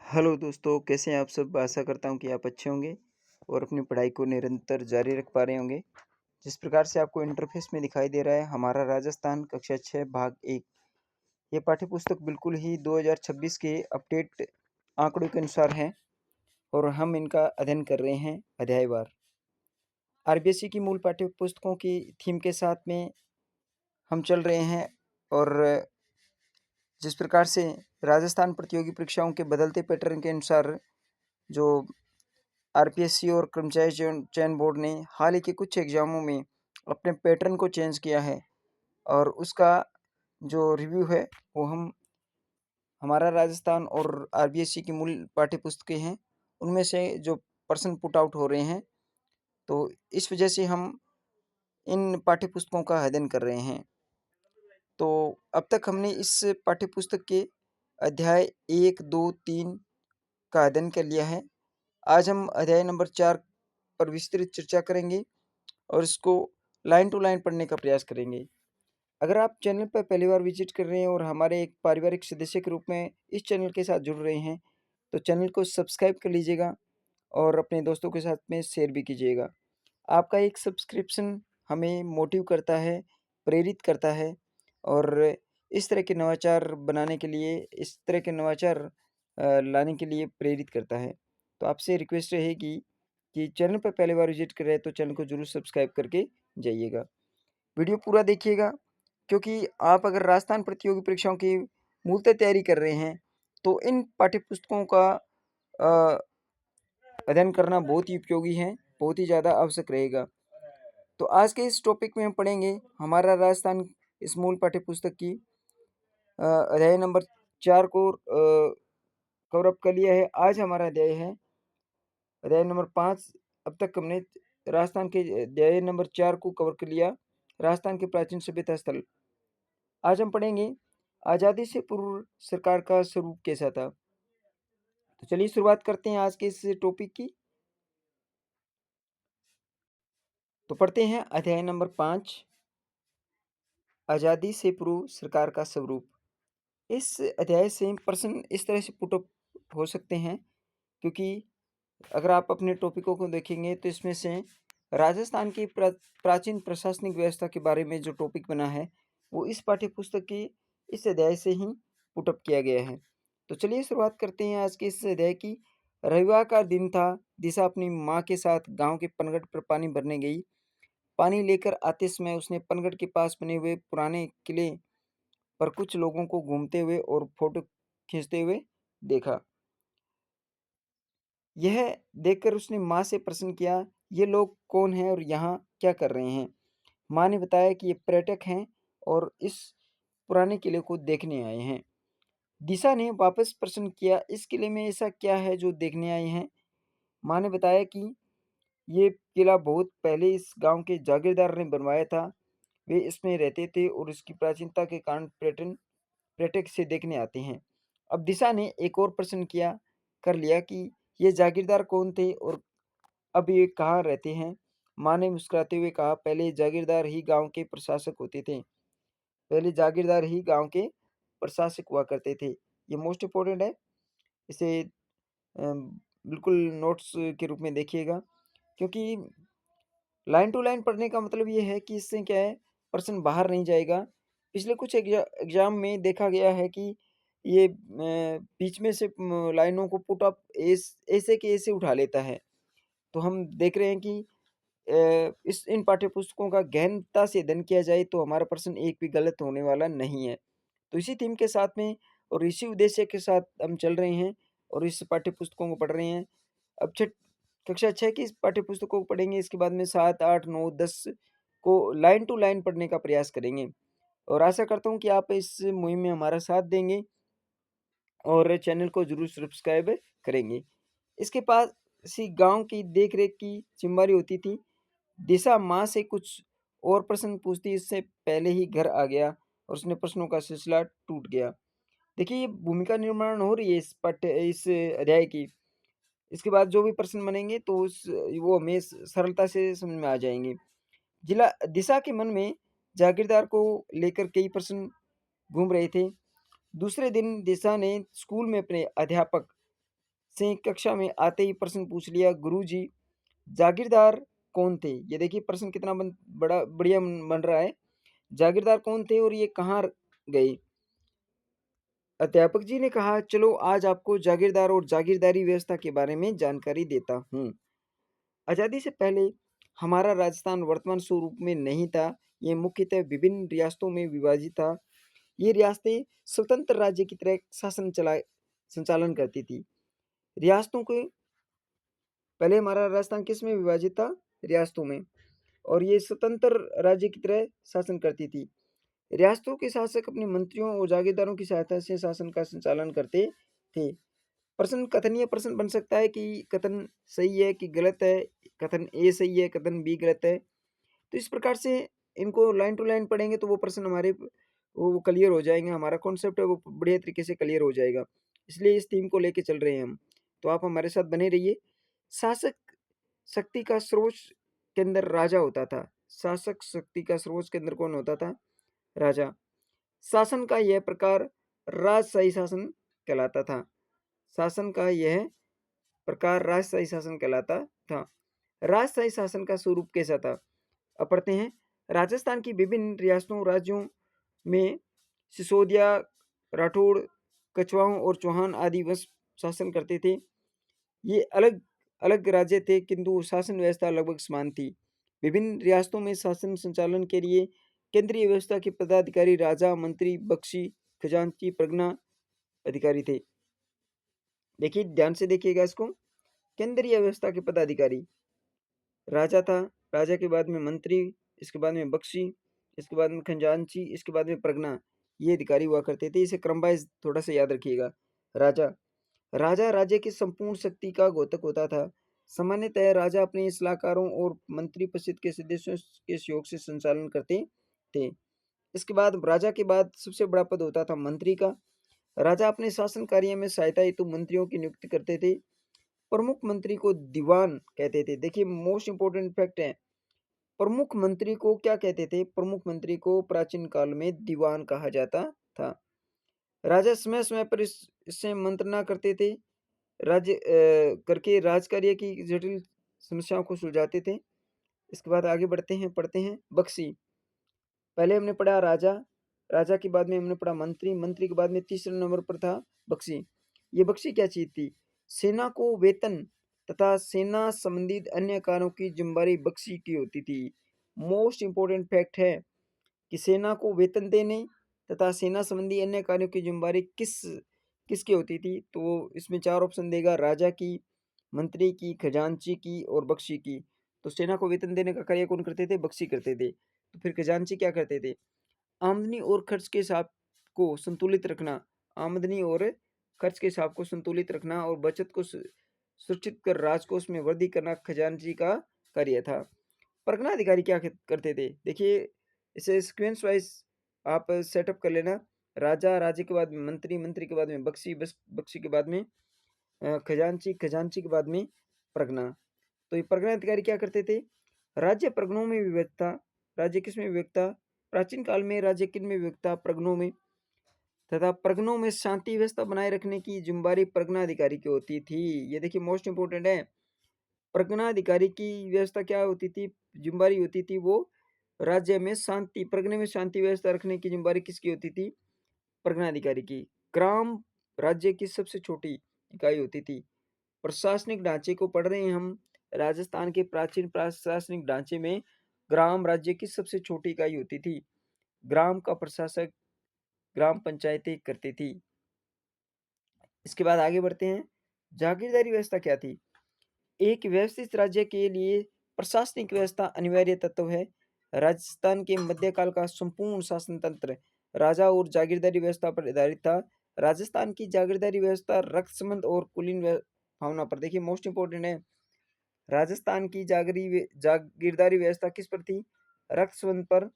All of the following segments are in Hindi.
हेलो दोस्तों, कैसे हैं आप सब? आशा करता हूँ कि आप अच्छे होंगे और अपनी पढ़ाई को निरंतर जारी रख पा रहे होंगे। जिस प्रकार से आपको इंटरफ़ेस में दिखाई दे रहा है, हमारा राजस्थान कक्षा 6 भाग 1। ये पाठ्यपुस्तक बिल्कुल ही 2026 के अपडेट आंकड़ों के अनुसार है और हम इनका अध्ययन कर रहे हैं अध्यायवार। आरबीएसई की मूल पाठ्यपुस्तकों की थीम के साथ में हम चल रहे हैं और जिस प्रकार से राजस्थान प्रतियोगी परीक्षाओं के बदलते पैटर्न के अनुसार जो आरपीएससी और कर्मचारी चयन चयन बोर्ड ने हाल ही के कुछ एग्जामों में अपने पैटर्न को चेंज किया है और उसका जो रिव्यू है वो हम हमारा राजस्थान और आरबीएससी की मूल पाठ्यपुस्तकें हैं उनमें से जो प्रश्न पुट आउट हो रहे हैं, तो इस वजह से हम इन पाठ्यपुस्तकों का अध्ययन कर रहे हैं। तो अब तक हमने इस पाठ्यपुस्तक के अध्याय 1, 2, 3 का अध्ययन कर लिया है। आज हम अध्याय नंबर 4 पर विस्तृत चर्चा करेंगे और इसको लाइन टू लाइन पढ़ने का प्रयास करेंगे। अगर आप चैनल पर पहली बार विजिट कर रहे हैं और हमारे एक पारिवारिक सदस्य के रूप में इस चैनल के साथ जुड़ रहे हैं, तो चैनल को सब्सक्राइब कर लीजिएगा और अपने दोस्तों के साथ में शेयर भी कीजिएगा। आपका एक सब्सक्रिप्शन हमें मोटिव करता है, प्रेरित करता है और इस तरह के नवाचार बनाने के लिए, इस तरह के नवाचार लाने के लिए प्रेरित करता है। तो आपसे रिक्वेस्ट रहेगी कि चैनल पर पहली बार विजिट कर रहे हैं तो चैनल को ज़रूर सब्सक्राइब करके जाइएगा। वीडियो पूरा देखिएगा क्योंकि आप अगर राजस्थान प्रतियोगी परीक्षाओं की मूलतः तैयारी कर रहे हैं, तो इन पाठ्यपुस्तकों का अ, अध्ययन करना बहुत ही उपयोगी है, बहुत ही ज़्यादा आवश्यक रहेगा। तो आज के इस टॉपिक में हम पढ़ेंगे हमारा राजस्थान इस मूल पाठ्यपुस्तक की अध्याय नंबर 4 को कवर अप कर लिया है। आज हमारा अध्याय है अध्याय नंबर 5। अब तक हमने राजस्थान के अध्याय नंबर 4 को कवर कर लिया, राजस्थान के प्राचीन सभ्यता स्थल। आज हम पढ़ेंगे आज़ादी से पूर्व सरकार का स्वरूप कैसा था। तो चलिए शुरुआत करते हैं आज के इस टॉपिक की। तो पढ़ते हैं अध्याय नंबर 5, आज़ादी से पूर्व सरकार का स्वरूप। इस अध्याय से प्रश्न इस तरह से पुट अप हो सकते हैं क्योंकि अगर आप अपने टॉपिकों को देखेंगे तो इसमें से राजस्थान की प्राचीन प्रशासनिक व्यवस्था के बारे में जो टॉपिक बना है वो इस पाठ्यपुस्तक की इस अध्याय से ही पुट अप किया गया है। तो चलिए शुरुआत करते हैं आज के इस अध्याय की। रविवार का दिन था। दिशा अपनी माँ के साथ गांव के पनगढ़ पर पानी भरने गई। पानी लेकर आते समय उसने पनगढ़ के पास बने हुए पुराने किले पर कुछ लोगों को घूमते हुए और फोटो खींचते हुए देखा। यह देखकर उसने माँ से प्रश्न किया, ये लोग कौन हैं और यहाँ क्या कर रहे हैं? माँ ने बताया कि ये पर्यटक हैं और इस पुराने किले को देखने आए हैं। दिशा ने वापस प्रश्न किया, इस किले में ऐसा क्या है जो देखने आए हैं? माँ ने बताया कि ये किला बहुत पहले इस गांव के जागीरदार ने बनवाया था। वे इसमें रहते थे और इसकी प्राचीनता के कारण पर्यटक इसे देखने आते हैं। अब दिशा ने एक और प्रश्न कर लिया कि ये जागीरदार कौन थे और अब ये कहाँ रहते हैं? माँ ने मुस्कुराते हुए कहा, पहले जागीरदार ही गाँव के प्रशासक होते थे। पहले जागीरदार ही गाँव के प्रशासक हुआ करते थे। ये मोस्ट इम्पोर्टेंट है। इसे बिल्कुल नोट्स के रूप में देखिएगा क्योंकि लाइन टू लाइन पढ़ने का मतलब ये है कि इससे क्या है, प्रश्न बाहर नहीं जाएगा। पिछले कुछ एग्जाम में देखा गया है कि ये बीच में से लाइनों को पुट अप ऐसे के ऐसे उठा लेता है। तो हम देख रहे हैं कि इस इन पाठ्यपुस्तकों का गहनता से अध्ययन किया जाए तो हमारा प्रश्न एक भी गलत होने वाला नहीं है। तो इसी थीम के साथ में और इसी उद्देश्य के साथ हम चल रहे हैं और इस पाठ्यपुस्तकों को पढ़ रहे हैं। अब कक्षा 6 की इस पाठ्यपुस्तकों को पढ़ेंगे, इसके बाद में 7, 8, 9, 10 को लाइन टू लाइन पढ़ने का प्रयास करेंगे और आशा करता हूँ कि आप इस मुहिम में हमारा साथ देंगे और चैनल को ज़रूर सब्सक्राइब करेंगे। इसके पास इसी गाँव की देख-रेख की ज़िम्मेदारी होती थी। दिशा माँ से कुछ और प्रश्न पूछती इससे पहले ही घर आ गया और उसने प्रश्नों का सिलसिला टूट गया। देखिए ये भूमिका निर्माण हो रही है इस अध्याय की। इसके बाद जो भी प्रश्न बनेंगे तो वो हमें सरलता से समझ में आ जाएँगे। जिला दिशा के मन में जागीरदार को लेकर कई प्रश्न घूम रहे थे। दूसरे दिन दिशा ने स्कूल में अपने अध्यापक से कक्षा में आते ही प्रश्न पूछ लिया, गुरुजी जागीरदार कौन थे? ये देखिए प्रश्न कितना बड़ा बढ़िया बन रहा है। जागीरदार कौन थे और ये कहाँ गए? अध्यापक जी ने कहा, चलो आज आपको जागीरदार और जागीरदारी व्यवस्था के बारे में जानकारी देता हूँ। आज़ादी से पहले हमारा राजस्थान वर्तमान स्वरूप में नहीं था। ये मुख्यतः विभिन्न रियासतों में विभाजित था। ये रियासतें स्वतंत्र राज्य की तरह संचालन करती थी। रियासतों के पहले हमारा राजस्थान किस में विभाजित था? रियासतों में। और ये स्वतंत्र राज्य की तरह शासन करती थी। रियासतों के शासक अपने मंत्रियों और जागीरदारों की सहायता से शासन का संचालन करते थे। प्रश्न कथनीय प्रश्न बन सकता है कि कथन सही है कि गलत है, कथन ए सही है, कथन बी गलत है। तो इस प्रकार से इनको लाइन टू लाइन पढ़ेंगे तो वो प्रश्न हमारे वो क्लियर हो जाएंगे, हमारा कॉन्सेप्ट है वो बढ़िया तरीके से क्लियर हो जाएगा। इसलिए इस थीम को लेके चल रहे हैं हम। तो आप हमारे साथ बने रहिए। शासक शक्ति का सर्वोच्च केंद्र राजा होता था। शासक शक्ति का सर्वोच्च केंद्र कौन होता था? राजा। शासन का यह प्रकार राजशाही शासन कहलाता था। शासन का यह प्रकार राजशाही शासन कहलाता था। राजशाही शासन का स्वरूप कैसा था? अब पढ़ते हैं। राजस्थान की विभिन्न रियासतों राज्यों में सिसोदिया, राठौड़, कछवाहों और चौहान आदि वंश शासन करते थे। ये अलग अलग राज्य थे किंतु शासन व्यवस्था लगभग समान थी। विभिन्न रियासतों में शासन संचालन के लिए केंद्रीय व्यवस्था के पदाधिकारी राजा, मंत्री, बख्शी, खजांची, प्रगना अधिकारी थे। देखिए ध्यान से देखिएगा इसको। केंद्रीय व्यवस्था के पदाधिकारी राजा था, राजा के बाद में मंत्री, इसके बाद में बख्शी, इसके बाद में खजांची, इसके बाद में प्रगना, ये अधिकारी हुआ करते थे। इसे क्रम वाइज थोड़ा सा याद रखिएगा। राजा राजा राज्य की संपूर्ण शक्ति का घोतक होता था। सामान्यतः राजा अपने सलाहकारों और मंत्री परिषद के सदस्यों के सहयोग से संचालन करते थे। इसके बाद राजा के बाद सबसे बड़ा पद होता था मंत्री का। राजा अपने शासन कार्य में सहायता हेतु मंत्रियों की नियुक्ति करते थे। प्रमुख मंत्री को दीवान कहते थे। देखिए मोस्ट इंपोर्टेंट फैक्ट है, प्रमुख मंत्री को क्या कहते थे? प्रमुख मंत्री को प्राचीन काल में दीवान कहा जाता था। राजा समय समय पर इससे मंत्रणा करते थे। राज्य करके राजकार्य की जटिल समस्याओं को सुलझाते थे। इसके बाद आगे बढ़ते हैं, पढ़ते हैं। बख्शी, पहले हमने पढ़ा राजा, राजा के बाद में हमने पढ़ा मंत्री, मंत्री के बाद में तीसरे नंबर पर था बख्शी। ये बख्शी क्या चीज थी? सेना को वेतन तथा सेना संबंधित अन्य कार्यों की जिम्मेदारी बख्शी की होती थी। मोस्ट इंपोर्टेंट फैक्ट है कि सेना को वेतन देने तथा सेना संबंधी अन्य कार्यों की जिम्मेदारी किसकी होती थी? तो इसमें चार ऑप्शन देगा, राजा की, मंत्री की, खजांची की और बख्शी की। तो सेना को वेतन देने का कार्य कौन करते थे? बख्शी करते थे। तो फिर खजांची क्या करते थे? आमदनी और खर्च के हिसाब को संतुलित रखना, आमदनी और खर्च के हिसाब को संतुलित रखना और बचत को सुरक्षित कर राजकोष में वृद्धि करना खजांची का कार्य था। परगना अधिकारी क्या करते थे? देखिए इसे सीक्वेंस वाइज आप सेटअप कर लेना। राजा, राजे के बाद में मंत्री, मंत्री के बाद में बख्शी, बख्शी के बाद में खजांची, खजांची के बाद में परगना। तो ये परगना अधिकारी क्या करते थे? राज्य प्रगणों में विभक्त था। राज्य किस में विभक्त था? प्राचीन काल में राज्य किन में विभक्त था? प्रगणों में। तथा प्रगणों में शांति व्यवस्था बनाए रखने की जिम्मेदारी परगना अधिकारी की होती थी। ये देखिए मोस्ट इंपोर्टेंट है। परगना अधिकारी की व्यवस्था क्या होती थी? जिम्मेदारी होती थी वो राज्य में शांति, परगने में शांति व्यवस्था रखने की जिम्मेदारी किसकी होती थी? परगना अधिकारी की। ग्राम राज्य की सबसे छोटी इकाई होती थी। प्रशासनिक ढांचे को पढ़ रहे हैं हम। राजस्थान के प्राचीन प्रशासनिक ढांचे में ग्राम राज्य की सबसे छोटी इकाई होती थी। ग्राम का प्रशासक ग्राम पंचायतें करती थी। इसके बाद आगे बढ़ते हैं। जागीरदारी व्यवस्था क्या थी? एक व्यवस्थित राज्य के लिए प्रशासनिक व्यवस्था अनिवार्य तत्व है। राजस्थान के मध्यकाल का संपूर्ण शासन तंत्र राजा और जागीरदारी व्यवस्था पर आधारित था। राजस्थान की जागीरदारी व्यवस्था रक्त संबंध और कुलीन भावना पर, देखिए मोस्ट इंपोर्टेंट है, राजस्थान की जागीरदारी व्यवस्था किस पर थी? रक्त संबंध पर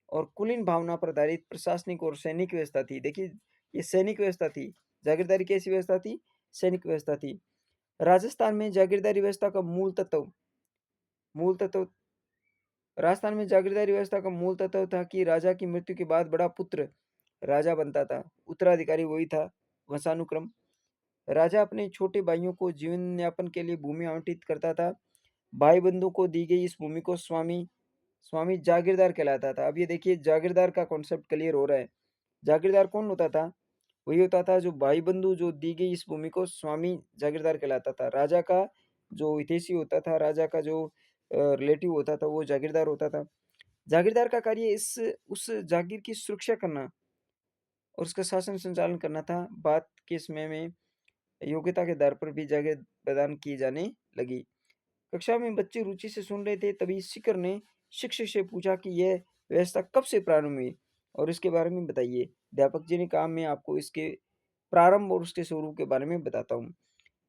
और कुलीन भावना पर आधारित प्रशासनिक और सैनिक व्यवस्था थी। देखिए ये सैनिक व्यवस्था थी। जागीरदारी कैसी व्यवस्था थी? सैनिक व्यवस्था थी। राजस्थान में जागीरदारी व्यवस्था का मूल तत्व राजस्थान में जागीरदारी व्यवस्था का मूल तत्व था कि राजा की मृत्यु के बाद बड़ा पुत्र राजा बनता था। उत्तराधिकारी वही था, वंशानुक्रम। राजा अपने छोटे भाइयों को जीवन यापन के लिए भूमि आवंटित करता था। भाई बंधु को दी गई इस भूमि को स्वामी स्वामी जागीरदार कहलाता था। अब ये देखिए जागीरदार का कॉन्सेप्ट क्लियर हो रहा है। जागीरदार कौन होता था? वही होता था जो भाई बंधु जो दी गई इस भूमि को स्वामी जागीरदार कहलाता था। राजा का जो हितैषी होता था, राजा का जो रिलेटिव होता था, वो जागीरदार होता था। जागीरदार का कार्य इस उस जागीर की सुरक्षा करना और उसका शासन संचालन करना था। बाद के समय में योग्यता के आधार पर भी जागीर प्रदान की जाने लगी। कक्षा में बच्चे रुचि से सुन रहे थे, तभी शिखर ने शिक्षक से पूछा कि यह व्यवस्था कब से प्रारंभ हुई और इसके बारे में बताइए। अध्यापक जी ने कहा मैं आपको इसके प्रारंभ और उसके स्वरूप के बारे में बताता हूँ।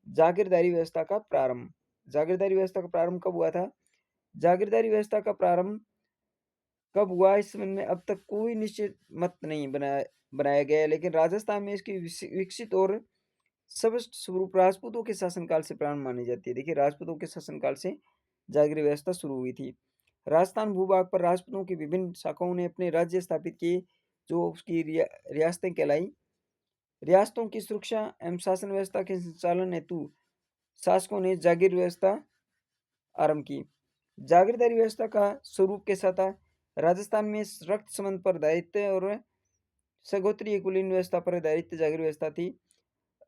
जागीरदारी व्यवस्था का प्रारंभ। जागीरदारी व्यवस्था का प्रारंभ कब हुआ था? जागीरदारी व्यवस्था का प्रारंभ कब हुआ इस संबंध में अब तक कोई निश्चित मत नहीं बनाया बनाया गया है, लेकिन राजस्थान में इसकी विकसित और स्पष्ट स्वरूप राजपूतों के शासनकाल से प्रारंभ मानी जाती है। देखिए राजपूतों के शासनकाल से जागीर व्यवस्था शुरू हुई थी। राजस्थान भूभाग पर राजपूतों की विभिन्न शाखाओं ने अपने राज्य स्थापित किए, जो उसकी रियासतें कहलाई। रियासतों की सुरक्षा एवं शासन व्यवस्था के संचालन हेतु शासकों ने जागीर व्यवस्था आरंभ की। जागीरदारी व्यवस्था का स्वरूप कैसा था? राजस्थान में रक्त संबंध पर दायित्व और सगोत्री कुलीन व्यवस्था पर आधारित जागीर व्यवस्था थी।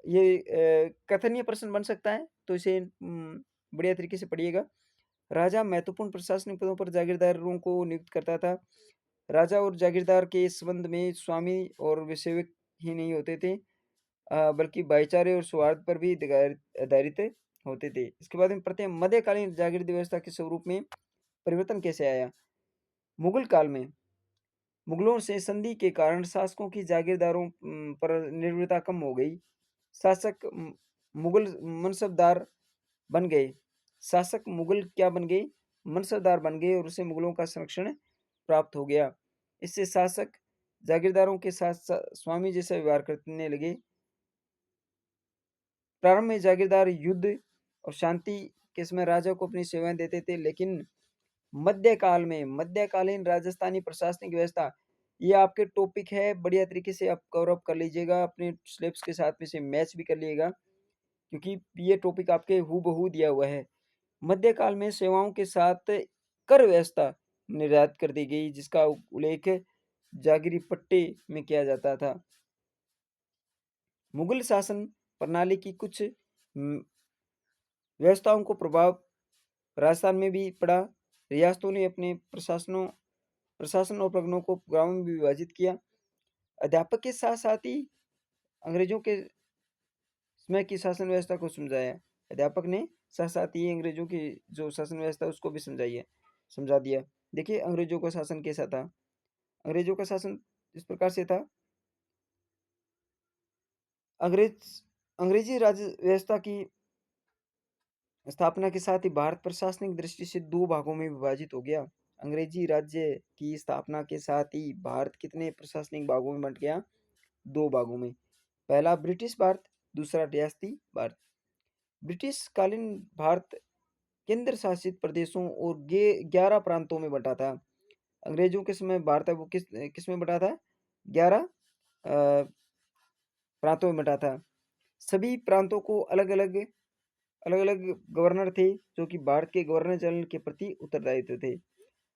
ये कथनीय प्रश्न बन सकता है, तो इसे बढ़िया तरीके से पढ़िएगा। राजा महत्वपूर्ण प्रशासनिक पदों पर जागीरदारों को नियुक्त करता था। राजा और जागीरदार के संबंध में स्वामी और सेवक ही नहीं होते थे, बल्कि भाईचारे और सौहार्द पर भी आधारित होते थे। इसके बाद में पढ़ते हैं मध्यकालीन जागीर व्यवस्था के स्वरूप में परिवर्तन कैसे आया। मुगल काल में मुगलों से संधि के कारण शासकों की जागीरदारों पर निर्भरता कम हो गई। शासक मुगल मनसबदार बन गए। शासक मुगल क्या बन गए? मनसबदार बन गए और उसे मुगलों का संरक्षण प्राप्त हो गया। इससे शासक जागीरदारों के साथ स्वामी जैसा व्यवहार करने लगे। प्रारंभ में जागीरदार युद्ध और शांति के समय राजा को अपनी सेवाएं देते थे, लेकिन मध्यकालीन राजस्थानी प्रशासनिक व्यवस्था, ये आपके टॉपिक है, बढ़िया तरीके से आप कवर अप कर लीजिएगा, अपने सिलेबस के साथ में से मैच भी कर लीजिएगा, क्योंकि ये टॉपिक आपके हूबहू दिया हुआ है। मध्यकाल में सेवाओं के साथ कर व्यवस्था निर्धारित कर दी गई, जिसका उल्लेख जागीरी पट्टे में किया जाता था। मुगल शासन प्रणाली की कुछ व्यवस्थाओं को प्रभाव राजस्थान में भी पड़ा। रियासतों ने अपने प्रशासन और प्रगणों को गांवों में भी विभाजित किया। अध्यापक के साथ साथ ही अंग्रेजों के समय की शासन व्यवस्था को समझाया। अध्यापक ने साथ साथ ही अंग्रेजों की जो शासन व्यवस्था उसको भी समझा दिया। देखिए अंग्रेजों का शासन कैसा था। अंग्रेजों का शासन इस प्रकार से था। अंग्रेज अंग्रेजी राज्य व्यवस्था की स्थापना के साथ ही भारत प्रशासनिक दृष्टि से दो भागों में विभाजित हो गया। अंग्रेजी राज्य की स्थापना के साथ ही भारत कितने प्रशासनिक भागों में बंट गया? दो भागों में। पहला ब्रिटिश भारत, दूसरा रियासती भारत। ब्रिटिश कालीन भारत केंद्र शासित प्रदेशों और 11 प्रांतों में बटा था। अंग्रेजों के समय भारत वो किस में बटा था? 11 प्रांतों में बटा था। सभी प्रांतों को अलग अलग गवर्नर थे, जो कि भारत के गवर्नर जनरल के प्रति उत्तरदायित्व थे।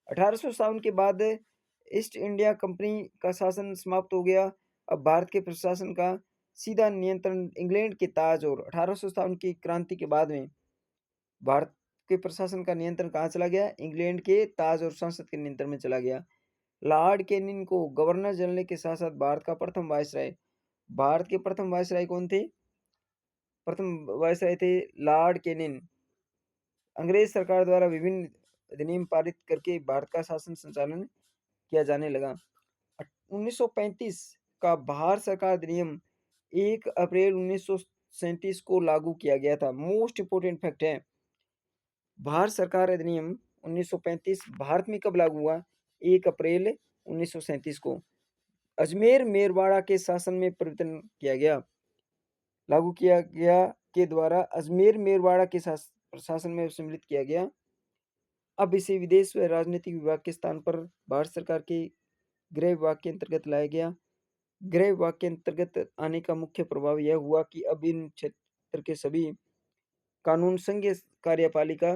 1857 के बाद ईस्ट इंडिया कंपनी का शासन समाप्त हो गया। अब भारत के प्रशासन का सीधा नियंत्रण इंग्लैंड के ताज और 1857 की क्रांति के बाद में भारत के प्रशासन का नियंत्रण कहाँ चला गया? इंग्लैंड के ताज और संसद के नियंत्रण में चला गया। लॉर्ड कैनिंग को गवर्नर जनरल के साथ साथ भारत का प्रथम वायसराय। भारत के प्रथम वायसराय कौन थे? प्रथम वायसराय थे लॉर्ड कैनिंग। अंग्रेज सरकार द्वारा विभिन्न अधिनियम पारित करके भारत का शासन संचालन किया जाने लगा। 1935 का भारत सरकार अधिनियम 1 अप्रैल 1937 को लागू किया गया था। मोस्ट इंपोर्टेंट फैक्ट है, भारत सरकार अधिनियम 1935 भारत में कब लागू हुआ? 1 अप्रैल 1937 को अजमेर मेरवाड़ा के शासन में परिवर्तन किया गया, लागू किया गया के द्वारा अजमेर मेरवाड़ा के शासन में सम्मिलित किया गया। अब इसे विदेश व राजनीतिक विभाग के स्थान पर भारत सरकार के गृह विभाग के अंतर्गत लाया गया। गृह विभाग के अंतर्गत आने का मुख्य प्रभाव यह हुआ कि अब इन क्षेत्र के सभी कानून संघीय कार्यपालिका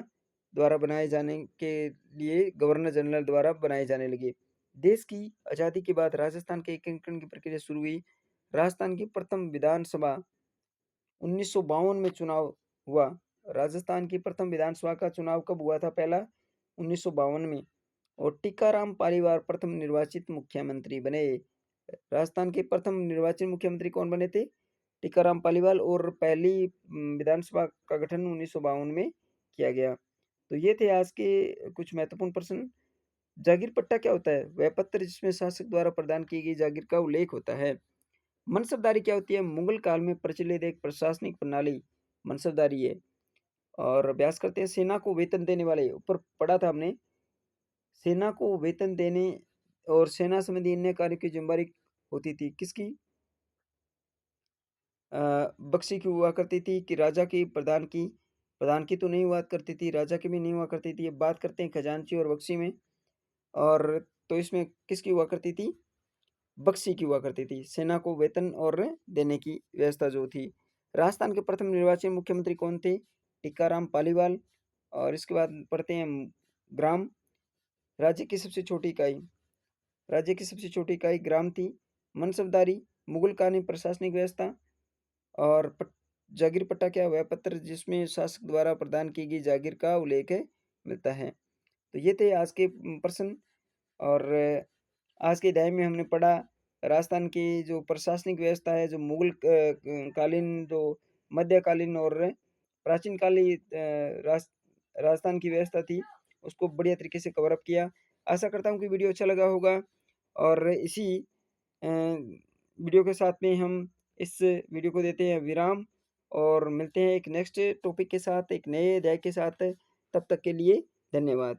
द्वारा बनाए जाने के लिए गवर्नर जनरल द्वारा बनाए जाने लगे। देश की आज़ादी के बाद राजस्थान के एकीकरण की प्रक्रिया शुरू हुई। राजस्थान की प्रथम विधानसभा 1952 में चुनाव हुआ। राजस्थान की प्रथम विधानसभा का चुनाव कब हुआ था? पहला 1952 में। और टीकाराम पालीवाल प्रथम निर्वाचित मुख्यमंत्री बने। राजस्थान के प्रथम निर्वाचित मुख्यमंत्री कौन बने थे? टीकाराम पालीवाल। और पहली विधानसभा का गठन 1952 में किया गया। तो ये थे आज के कुछ महत्वपूर्ण प्रश्न। जागीर पट्टा क्या होता है? वह पत्र जिसमें शासक द्वारा प्रदान की गई जागीर का उल्लेख होता है। मनसबदारी क्या होती है? मुगल काल में प्रचलित एक प्रशासनिक प्रणाली मनसबदारी है। और अभ्यास करते हैं। सेना को वेतन देने वाले, ऊपर पढ़ा था हमने, सेना को वेतन देने और सेना संबंधी अन्य कार्यों की जिम्मेदारी होती थी किसकी? बख्शी की हुआ करती थी कि राजा की? प्रधान की तो नहीं हुआ करती थी, राजा की भी नहीं हुआ करती थी। अब बात करते हैं खजांची और बख्शी में। और तो इसमें किसकी हुआ करती थी? बख्शी की हुआ करती थी। सेना को वेतन और देने की व्यवस्था जो थी। राजस्थान के प्रथम निर्वाचित मुख्यमंत्री कौन थे? टीकाराम पालीवाल। और इसके बाद पढ़ते हैं ग्राम। राज्य की सबसे छोटी इकाई, राज्य की सबसे छोटी इकाई ग्राम थी। मनसबदारी, मुगल कानूनी प्रशासनिक व्यवस्था। और जागीर पट्टा क्या? वह पत्र जिसमें शासक द्वारा प्रदान की गई जागीर का उल्लेख मिलता है। तो ये थे आज के प्रश्न। और आज के अध्याय में हमने पढ़ा राजस्थान की जो प्रशासनिक व्यवस्था है, जो मुगल कालीन, जो मध्यकालीन और प्राचीन कालीन राजस्थान की व्यवस्था थी, उसको बढ़िया तरीके से कवर अप किया। आशा करता हूँ कि वीडियो अच्छा लगा होगा। और इसी वीडियो के साथ में हम इस वीडियो को देते हैं विराम और मिलते हैं एक नेक्स्ट टॉपिक के साथ, एक नए अध्याय के साथ। तब तक के लिए धन्यवाद।